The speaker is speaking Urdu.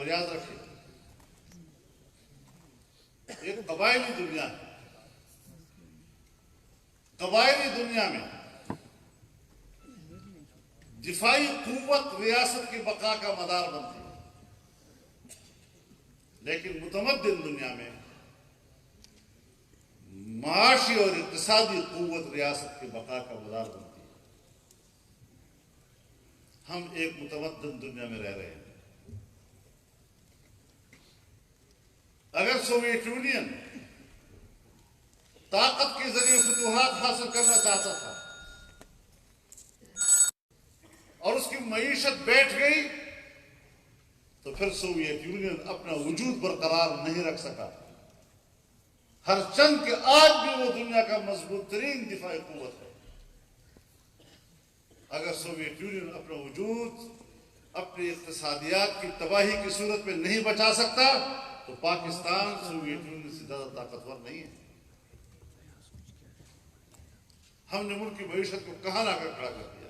اور یاد رکھیں ایک قبائلی دنیا ہے، قبائلی دنیا میں دفاعی قوت ریاست کی بقا کا مدار بنتی ہے، لیکن متمدن دنیا میں معاشی اور اقتصادی قوت ریاست کی بقا کا مدار بنتی ہے۔ ہم ایک متمدن دنیا میں رہ رہے ہیں۔ اگر سوویت یونین طاقت کے ذریعے فتوحات حاصل کرنا چاہتا تھا اور اس کی معیشت بیٹھ گئی تو پھر سوویت یونین اپنا وجود برقرار نہیں رکھ سکا، ہر چند کہ آج بھی وہ دنیا کا مضبوط ترین دفاعی قوت ہے۔ اگر سوویت یونین اپنا وجود اپنی اقتصادیات کی تباہی کی صورت میں نہیں بچا سکتا تو پاکستان سوویت یونین سے زیادہ طاقتور نہیں ہے۔ ہم نے ملک کی معیشت کو کہاں لا کر کھڑا کر دیا۔